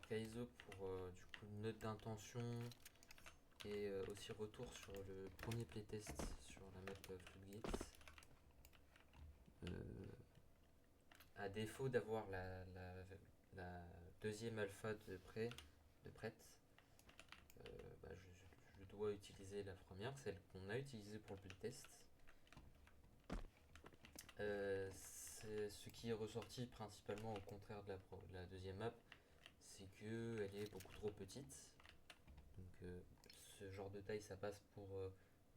Kaizo pour du coup une note d'intention et aussi retour sur le premier playtest sur la map Floodgates. À défaut d'avoir la deuxième alpha de prête, je dois utiliser la première, celle qu'on a utilisée pour le playtest. Ce qui est ressorti principalement au contraire de la deuxième map, c'est qu'elle est beaucoup trop petite. Donc ce genre de taille ça passe pour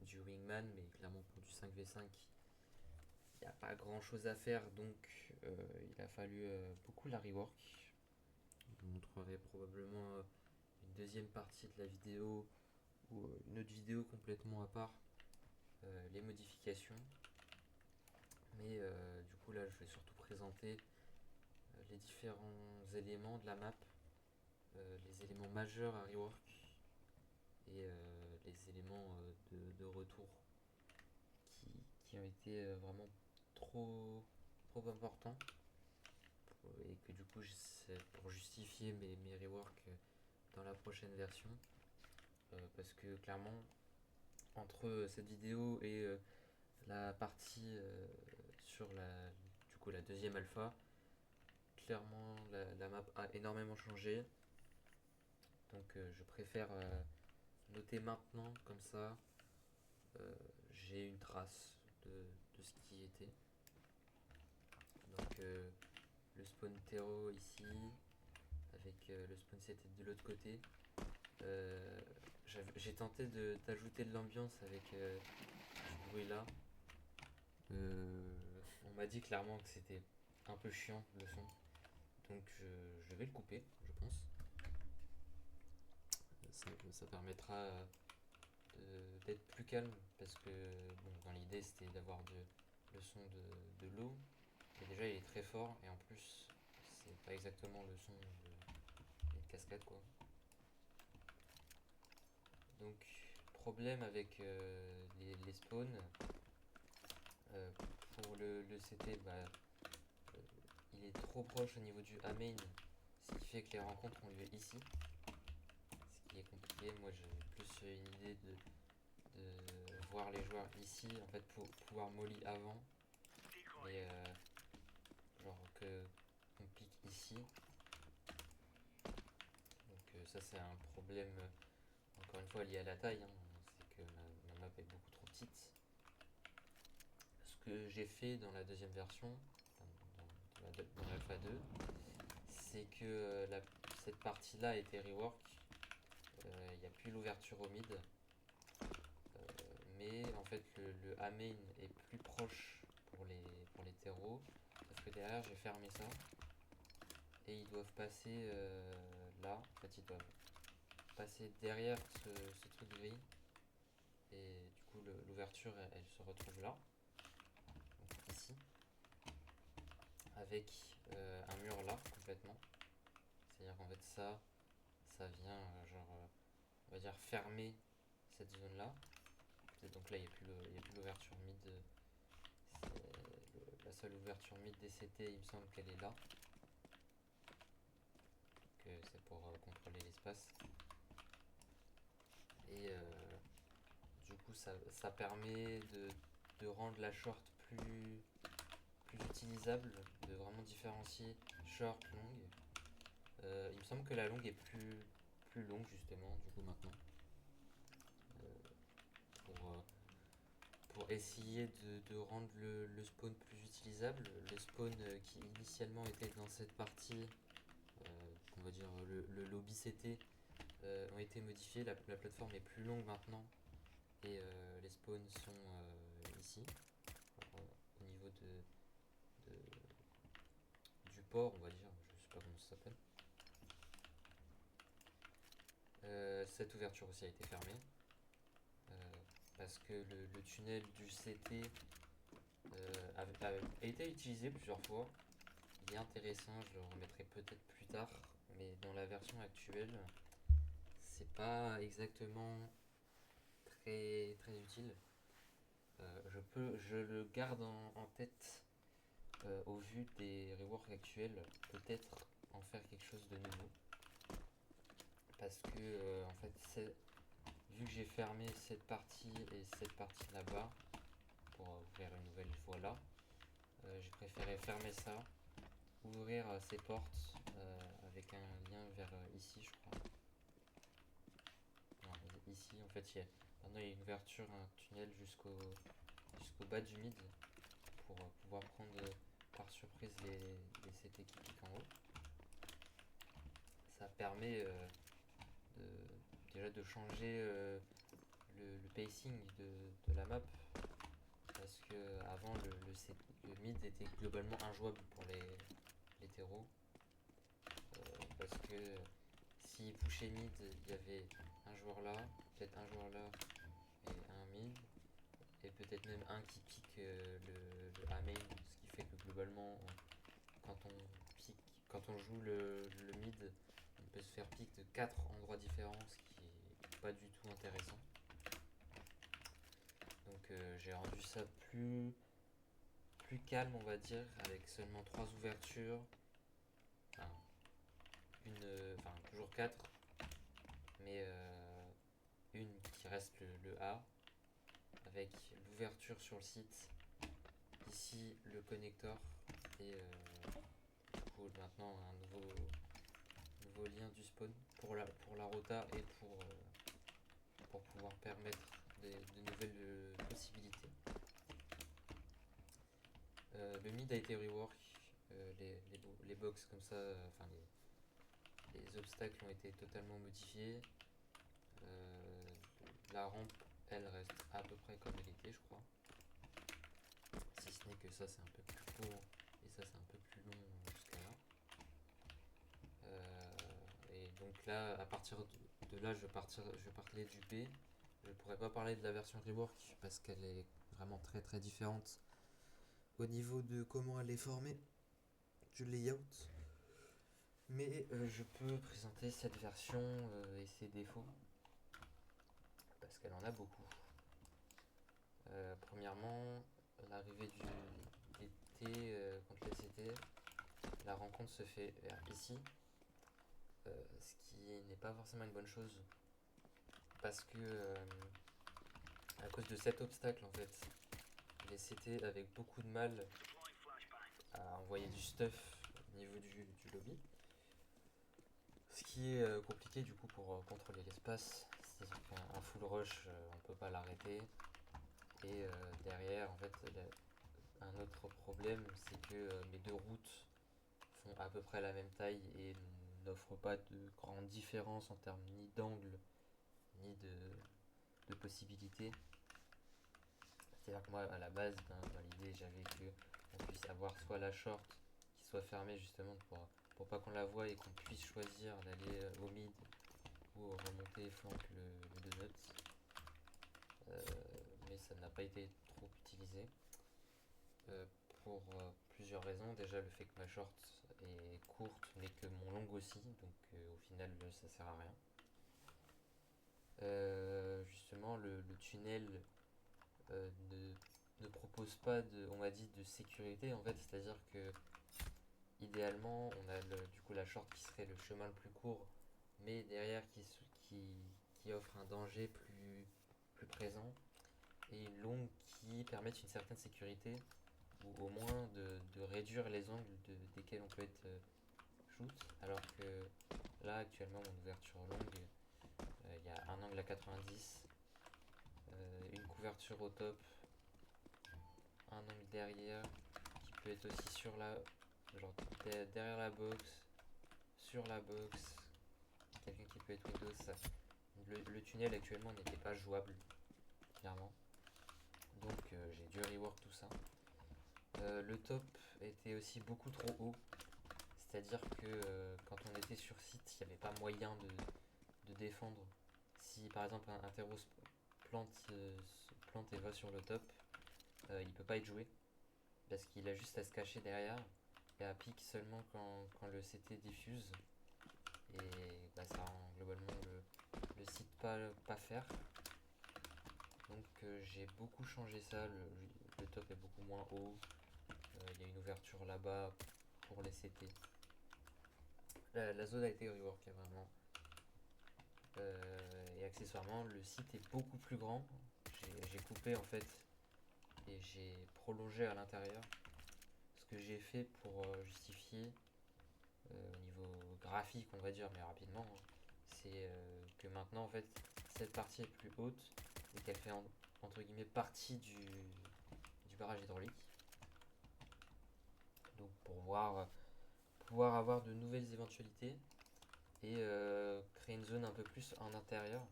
du wingman, mais clairement pour du 5v5 il n'y a pas grand chose à faire, donc il a fallu beaucoup la rework. Je vous montrerai probablement une deuxième partie de la vidéo ou une autre vidéo complètement à part les modifications. Mais du coup là je vais surtout présenter les différents éléments de la map, les éléments majeurs à rework et les éléments de retour qui ont été vraiment trop importants et que du coup c'est pour justifier mes reworks dans la prochaine version, parce que clairement entre cette vidéo et la partie sur la deuxième alpha, clairement la map a énormément changé, donc je préfère noter maintenant, comme ça j'ai une trace de ce qui était. Donc le spawn terreau ici, avec le spawn CT de l'autre côté. J'ai tenté d'ajouter de l'ambiance avec ce bruit là. On m'a dit clairement que c'était un peu chiant le son, donc je vais le couper, je pense. Ça permettra d'être plus calme, parce que bon, dans l'idée c'était d'avoir le son de l'eau, mais déjà il est très fort et en plus c'est pas exactement le son d'une cascade quoi. Donc problème avec les spawns. Pour le CT, il est trop proche au niveau du A main, ce qui fait que les rencontres ont lieu ici, ce qui est compliqué. Moi j'ai plus une idée de voir les joueurs ici, en fait, pour pouvoir molly avant, mais genre qu'on pique ici. Donc ça c'est un problème, encore une fois lié à la taille, hein. C'est que ma map est beaucoup trop petite. Ce que j'ai fait dans la deuxième version, dans l'alpha 2, c'est que cette partie là a été rework. Il n'y a plus l'ouverture au mid, mais en fait le A main est plus proche pour les terreaux, parce que derrière j'ai fermé ça et ils doivent passer là. En fait ils doivent passer derrière ce truc gris, et du coup l'ouverture elle se retrouve là, donc ici, avec un mur là complètement. C'est à dire qu'en fait ça vient on va dire fermer cette zone là. Donc là il n'y a plus l'ouverture mid, la seule ouverture mid des CT il me semble qu'elle est là, que c'est pour contrôler l'espace. Et du coup ça permet de rendre la short plus utilisable, de vraiment différencier short, longue. Il me semble que la longue est plus longue justement du coup maintenant, pour essayer de rendre le spawn plus utilisable. Le spawn qui initialement était dans cette partie, on va dire le lobby CT, ont été modifiés. La plateforme est plus longue maintenant et les spawns sont ici. Alors, au niveau du port, on va dire, je sais pas comment ça s'appelle. Cette ouverture aussi a été fermée, parce que le tunnel du CT a été utilisé plusieurs fois. Il est intéressant, je le remettrai peut-être plus tard, mais dans la version actuelle, c'est pas exactement très utile. Je le garde en tête au vu des reworks actuels, peut-être en faire quelque chose de nouveau. parce que en fait vu que j'ai fermé cette partie et cette partie là-bas pour ouvrir une nouvelle voie là, j'ai préféré fermer ça, ouvrir ces portes avec un lien vers ici je crois. Non, ici en fait maintenant il y a une ouverture, un tunnel jusqu'au bas du mid pour pouvoir prendre par surprise les CT qui piquent en haut. Ça permet déjà de changer le pacing de la map, parce que avant le mid était globalement injouable pour les terreaux, parce que s'ils pushaient mid, il y avait un joueur là, peut-être un joueur là et un mid, et peut-être même un qui pique le A main, ce qui fait que globalement quand on joue le mid, on peut se faire pick de 4 endroits différents, ce qui est pas du tout intéressant. Donc j'ai rendu ça plus calme, on va dire, avec seulement 3 ouvertures, enfin, toujours 4, mais une qui reste le A, avec l'ouverture sur le site, ici le connecteur, et du coup maintenant un nouveau lien du spawn pour la rota et pour pouvoir permettre de nouvelles possibilités. Le mid a été rework, les box comme ça, enfin les obstacles ont été totalement modifiés. La rampe, elle reste à peu près comme elle était, je crois. Si ce n'est que ça c'est un peu plus court et ça c'est un peu plus long jusqu'à là. Et donc là, à partir de là, je parlais du B. Je ne pourrais pas parler de la version rework parce qu'elle est vraiment très très différente au niveau de comment elle est formée, du layout. Mais je peux présenter cette version et ses défauts parce qu'elle en a beaucoup. Premièrement, l'arrivée du l'été contre les CT, la rencontre se fait vers ici, ce qui n'est pas forcément une bonne chose parce que à cause de cet obstacle en fait, les CT avaient beaucoup de mal à envoyer du stuff au niveau du lobby. Ce qui est compliqué du coup pour contrôler l'espace, c'est-à-dire qu'un full rush on peut pas l'arrêter. Et derrière en fait un autre problème c'est que mes deux routes font à peu près la même taille et n'offrent pas de grande différence en termes ni d'angle ni de possibilités. C'est-à-dire que moi à la base dans l'idée j'avais que on puisse avoir soit la short qui soit fermée justement pour pas qu'on la voie et qu'on puisse choisir d'aller au mid ou remonter flank le donut. Mais ça n'a pas été trop utilisé pour plusieurs raisons. Déjà le fait que ma short est courte mais que mon long aussi, donc au final ça sert à rien. Justement le tunnel ne propose pas on m'a dit de sécurité en fait, c'est-à-dire que idéalement on a du coup la short qui serait le chemin le plus court mais derrière qui offre un danger plus présent, et une longue qui permette une certaine sécurité ou au moins de réduire les angles desquels on peut être shoot, alors que là actuellement mon ouverture longue, il y a un angle à 90, une couverture au top, un angle derrière qui peut être aussi sur genre derrière la box, sur la box, quelqu'un qui peut être Windows. Le tunnel actuellement n'était pas jouable clairement, donc j'ai dû rework tout ça. Le top était aussi beaucoup trop haut, c'est-à-dire que quand on était sur site, il n'y avait pas moyen de défendre. Si par exemple un terreau se plante et va sur le top, il peut pas être joué parce qu'il a juste à se cacher derrière et à pique seulement quand le CT diffuse, et bah, ça rend globalement le site pas faire. Donc j'ai beaucoup changé ça, le top est beaucoup moins haut, il y a une ouverture là-bas pour les CT. La zone a été rework vraiment. Et accessoirement, le site est beaucoup plus grand. J'ai coupé en fait et j'ai prolongé à l'intérieur. Ce que j'ai fait pour justifier au niveau graphique, on va dire, mais rapidement, hein, c'est que maintenant en fait cette partie est plus haute et qu'elle fait entre guillemets partie du barrage hydraulique. Donc pour pouvoir avoir de nouvelles éventualités et créer une zone un peu plus en intérieur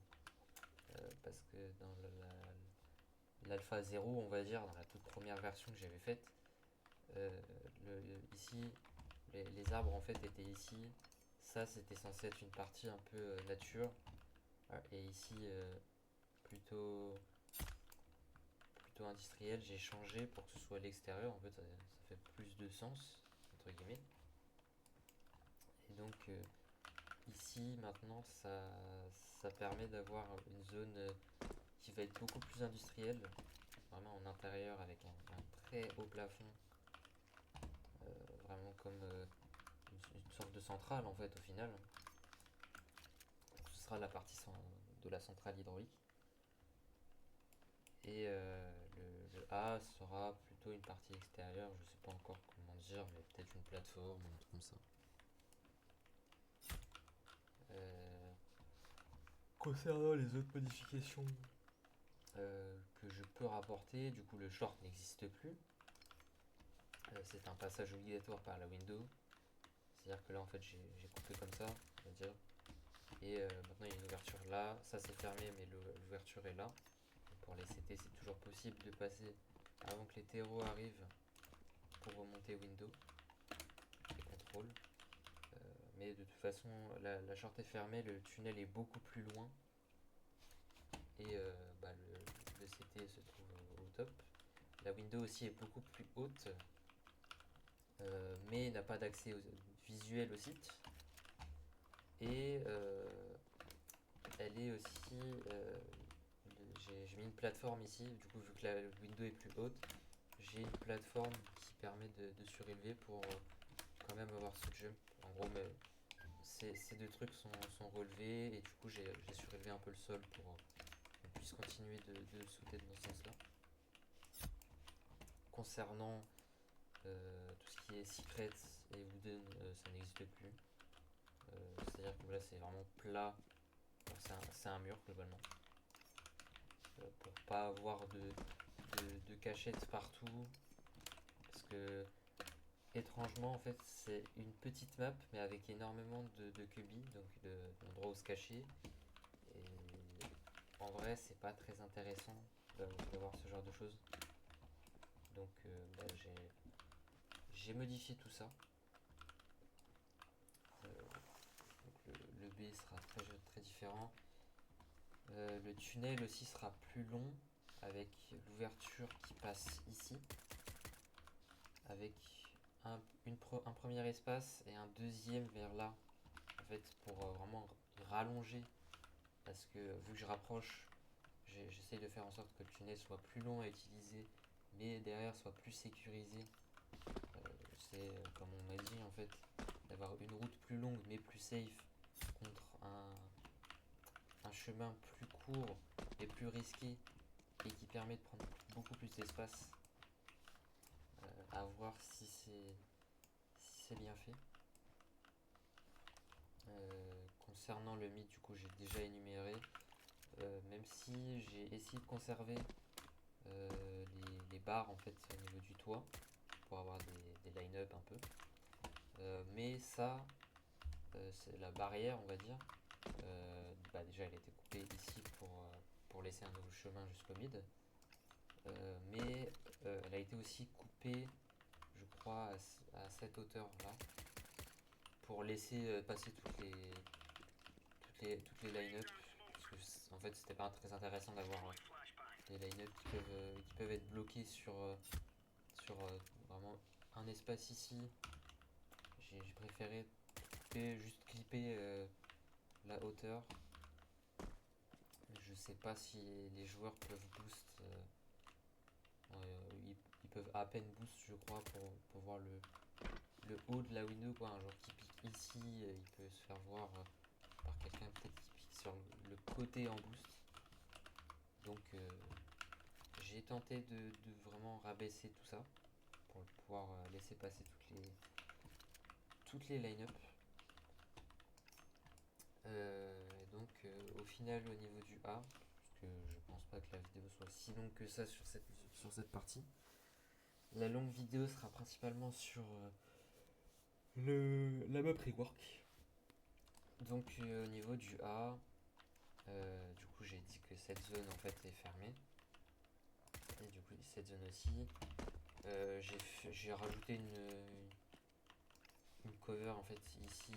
parce que dans l'alpha 0, on va dire, dans la toute première version que j'avais faite, ici les arbres en fait étaient ici, ça c'était censé être une partie un peu nature, et ici plutôt industriel, j'ai changé pour que ce soit à l'extérieur, en fait ça fait plus de sens entre guillemets. Et donc ici maintenant ça permet d'avoir une zone qui va être beaucoup plus industrielle, vraiment en intérieur avec un très haut plafond, vraiment comme une sorte de centrale en fait au final. Donc, ce sera la partie de la centrale hydraulique. Et le A sera plutôt une partie extérieure, je sais pas encore comment dire, mais peut-être une plateforme, un truc comme ça. Concernant les autres modifications que je peux rapporter, du coup le short n'existe plus. C'est un passage obligatoire par la window. C'est-à-dire que là en fait j'ai coupé comme ça, on va dire. Et maintenant il y a une ouverture là, ça c'est fermé mais l'ouverture est là. Pour les CT c'est toujours possible de passer avant que les terreaux arrivent pour remonter window et contrôle. Mais de toute façon la short est fermée, le tunnel est beaucoup plus loin. Et le CT se trouve au top. La window aussi est beaucoup plus haute, mais n'a pas d'accès visuel au site. Et elle est aussi. J'ai mis une plateforme ici, du coup, vu que la window est plus haute, j'ai une plateforme qui permet de surélever pour quand même avoir ce jump. En gros, mais ces deux trucs sont relevés et du coup, j'ai surélevé un peu le sol pour qu'on puisse continuer de sauter dans ce sens-là. Concernant tout ce qui est secret et wooden, ça n'existe plus. C'est-à-dire que là c'est vraiment plat, c'est un mur globalement. Pour pas avoir de cachettes partout. Parce que étrangement en fait c'est une petite map mais avec énormément de cubis, donc d'endroits où se cacher. Et en vrai c'est pas très intéressant d'avoir ce genre de choses. Donc j'ai modifié tout ça. Donc le B sera très différent. Le tunnel aussi sera plus long avec l'ouverture qui passe ici, avec un premier espace et un deuxième vers là, en fait pour vraiment rallonger, parce que vu que je rapproche, j'essaye de faire en sorte que le tunnel soit plus long à utiliser mais derrière soit plus sécurisé. C'est comme on m'a dit en fait, d'avoir une route plus longue mais plus safe contre un chemin plus court et plus risqué et qui permet de prendre beaucoup plus d'espace. À voir si c'est bien fait. Concernant le mythe, du coup j'ai déjà énuméré, même si j'ai essayé de conserver les barres en fait au niveau du toit pour avoir des line-up un peu. Mais ça, c'est la barrière on va dire. Déjà elle a été coupée ici pour laisser un nouveau chemin jusqu'au mid. Mais elle a été aussi coupée, je crois, à cette hauteur là pour laisser passer toutes les line-up, parce que en fait c'était pas très intéressant d'avoir des line-up qui peuvent être bloqués sur vraiment un espace ici. J'ai préféré juste clipper la hauteur. Je sais pas si les joueurs peuvent boost. Ils peuvent à peine boost, je crois, pour voir le haut de la window, quoi. Un joueur qui pique ici, il peut se faire voir par quelqu'un peut-être qui pique sur le côté en boost. Donc j'ai tenté de vraiment rabaisser tout ça pour pouvoir laisser passer toutes les line-up. Donc au final au niveau du A, parce que je pense pas que la vidéo soit si longue que ça sur cette partie, la longue vidéo sera principalement sur la map rework. Donc au niveau du A, du coup j'ai dit que cette zone en fait est fermée. Et du coup cette zone aussi. J'ai rajouté une cover en fait ici,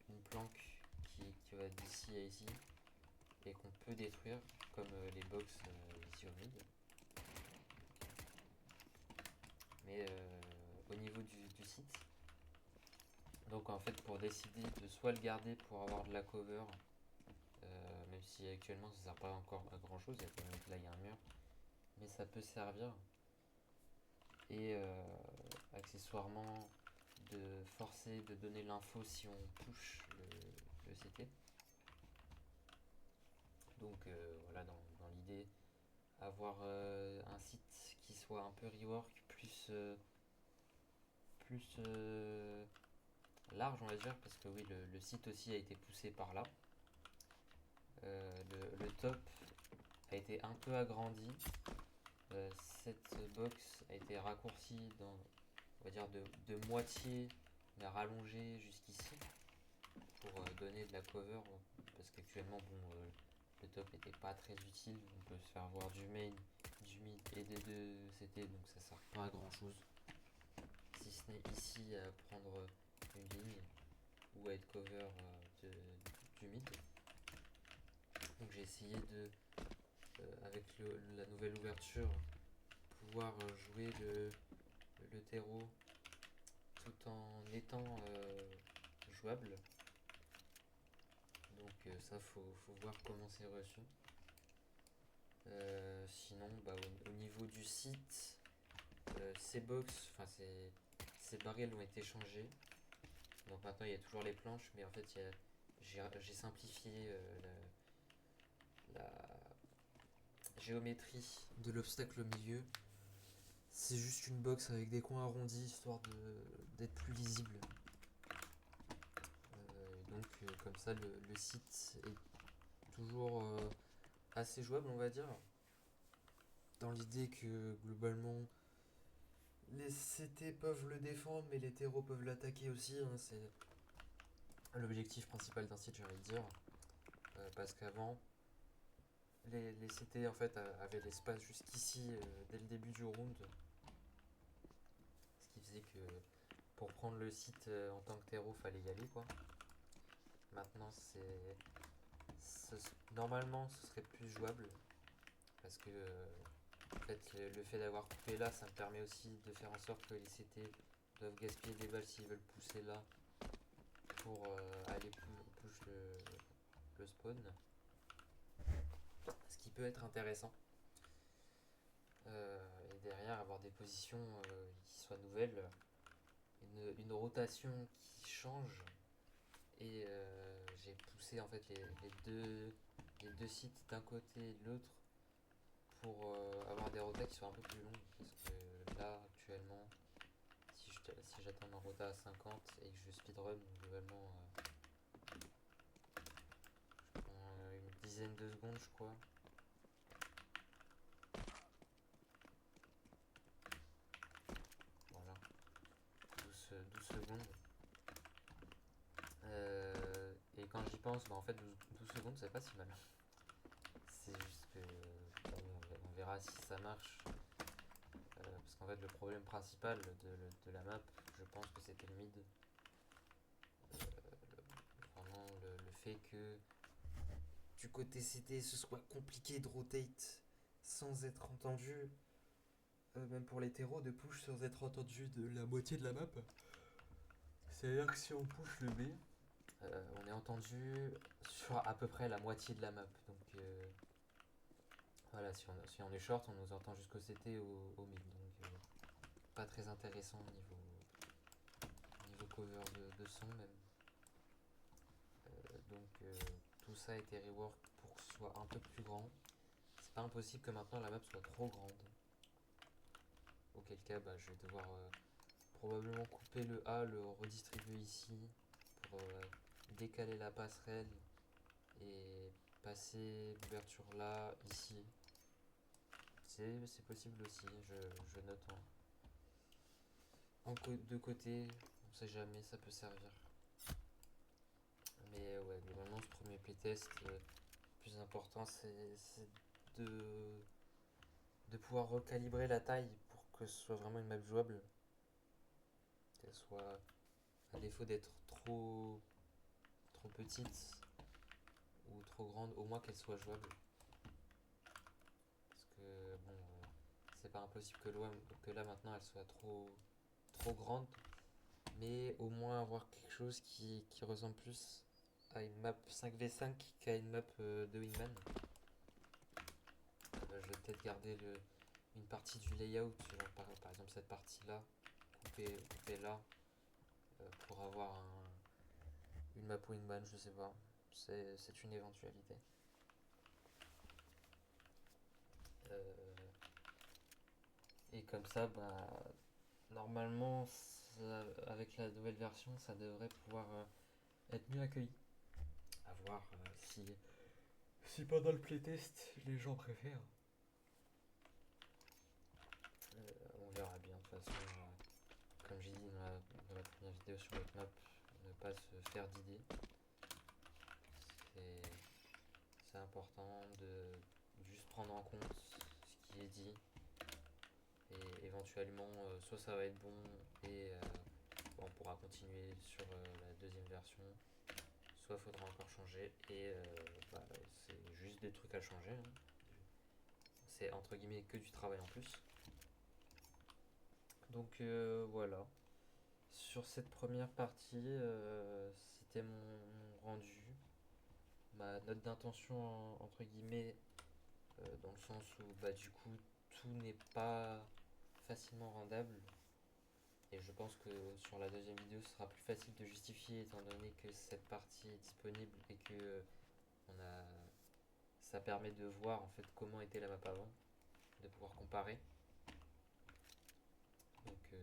une planque qui va d'ici à ici et qu'on peut détruire comme les box ici au mid. Mais au niveau du site, donc en fait pour décider de soit le garder pour avoir de la cover, même si actuellement ça sert pas encore à grand chose, là il y a un mur, mais ça peut servir. Et accessoirement de forcer de donner l'info si on push le CT. Donc voilà, dans l'idée, avoir un site qui soit un peu rework plus large, on va dire, parce que oui, le site aussi a été poussé par là. Le top a été un peu agrandi. Cette box a été raccourcie on va dire de moitié, mais rallongée jusqu'ici pour donner de la cover, parce qu'actuellement le top était pas très utile. On peut se faire voir du main, du mid et des deux CT, donc ça sert pas à grand chose, si ce n'est ici à prendre une ligne ou à être cover du mid. Donc j'ai essayé de avec la nouvelle ouverture pouvoir jouer le terreau tout en étant jouable. Donc ça faut voir comment c'est reçu. Sinon au niveau du site, ces box, enfin ces barrières ont été changées. Donc maintenant il y a toujours les planches, mais en fait j'ai simplifié la géométrie de l'obstacle au milieu. C'est juste une box avec des coins arrondis histoire d'être plus lisible. Donc comme ça le site est toujours assez jouable, on va dire. Dans l'idée que globalement les CT peuvent le défendre, mais les terreaux peuvent l'attaquer aussi. Hein, c'est l'objectif principal d'un site, j'ai envie de dire. Parce qu'avant, les CT en fait avaient l'espace jusqu'ici dès le début du round. Ce qui faisait que pour prendre le site en tant que terreau, fallait y aller quoi. Maintenant, normalement, ce serait plus jouable parce que en fait, le fait d'avoir coupé là, ça me permet aussi de faire en sorte que les CT doivent gaspiller des balles s'ils veulent pousser là pour aller push le spawn. Ce qui peut être intéressant. Et derrière, avoir des positions qui soient nouvelles, une rotation qui change. Et j'ai poussé en fait les deux sites d'un côté et de l'autre pour avoir des rotas qui soient un peu plus longues, parce que là actuellement si j'atteins ma rota à 50 et que je speedrun, globalement je prends une dizaine de secondes je crois. Voilà, 12 secondes. Et quand j'y pense, en fait 12 secondes c'est pas si mal. C'est juste que on verra si ça marche. Parce qu'en fait le problème principal de la map, je pense que c'était le mid. Vraiment le fait que du côté CT ce soit compliqué de rotate sans être entendu, même pour les terreaux, de push sans être entendu de la moitié de la map. C'est-à-dire que si on push le B, on est entendu sur à peu près la moitié de la map. Donc voilà, si on est short, on nous entend jusqu'au CT au mid. Donc pas très intéressant niveau cover de son même. Donc tout ça a été rework pour que ce soit un peu plus grand. C'est pas impossible que maintenant la map soit trop grande. Auquel cas, je vais devoir probablement couper le A, le redistribuer ici pour décaler la passerelle et passer l'ouverture là, ici. C'est possible aussi, je note de côté, on sait jamais, ça peut servir. Mais ouais, globalement, ce premier playtest, le plus important, c'est de pouvoir recalibrer la taille pour que ce soit vraiment une map jouable. Qu'elle soit, à défaut d'être trop petite ou trop grande, au moins qu'elle soit jouable. Parce que bon, c'est pas impossible que là maintenant elle soit trop grande, mais au moins avoir quelque chose qui ressemble plus à une map 5v5 qu'à une map de Wingman. Je vais peut-être garder une partie du layout, par exemple cette partie là, couper là, pour avoir une map Wingman, je sais pas. C'est une éventualité. Et comme ça, normalement, avec la nouvelle version, ça devrait pouvoir être mieux accueilli. À voir si pendant le playtest, les gens préfèrent. On verra bien. De toute façon, comme j'ai dit dans la première vidéo sur votre map, ne pas se faire d'idées. C'est important de juste prendre en compte ce qui est dit. Et éventuellement, soit ça va être bon et on pourra continuer sur la deuxième version, soit il faudra encore changer et c'est juste des trucs à changer, hein. C'est entre guillemets que du travail en plus. Donc voilà. Sur cette première partie, c'était mon rendu, ma note d'intention entre guillemets, dans le sens où du coup tout n'est pas facilement rendable. Et je pense que sur la deuxième vidéo, ce sera plus facile de justifier étant donné que cette partie est disponible et que on a, ça permet de voir en fait comment était la map avant, de pouvoir comparer. Donc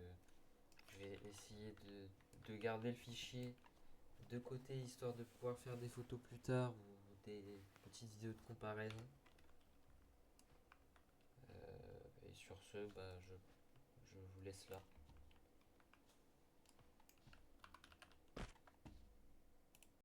je vais essayer de garder le fichier de côté histoire de pouvoir faire des photos plus tard ou des petites vidéos de comparaison. Et sur ce, je vous laisse là.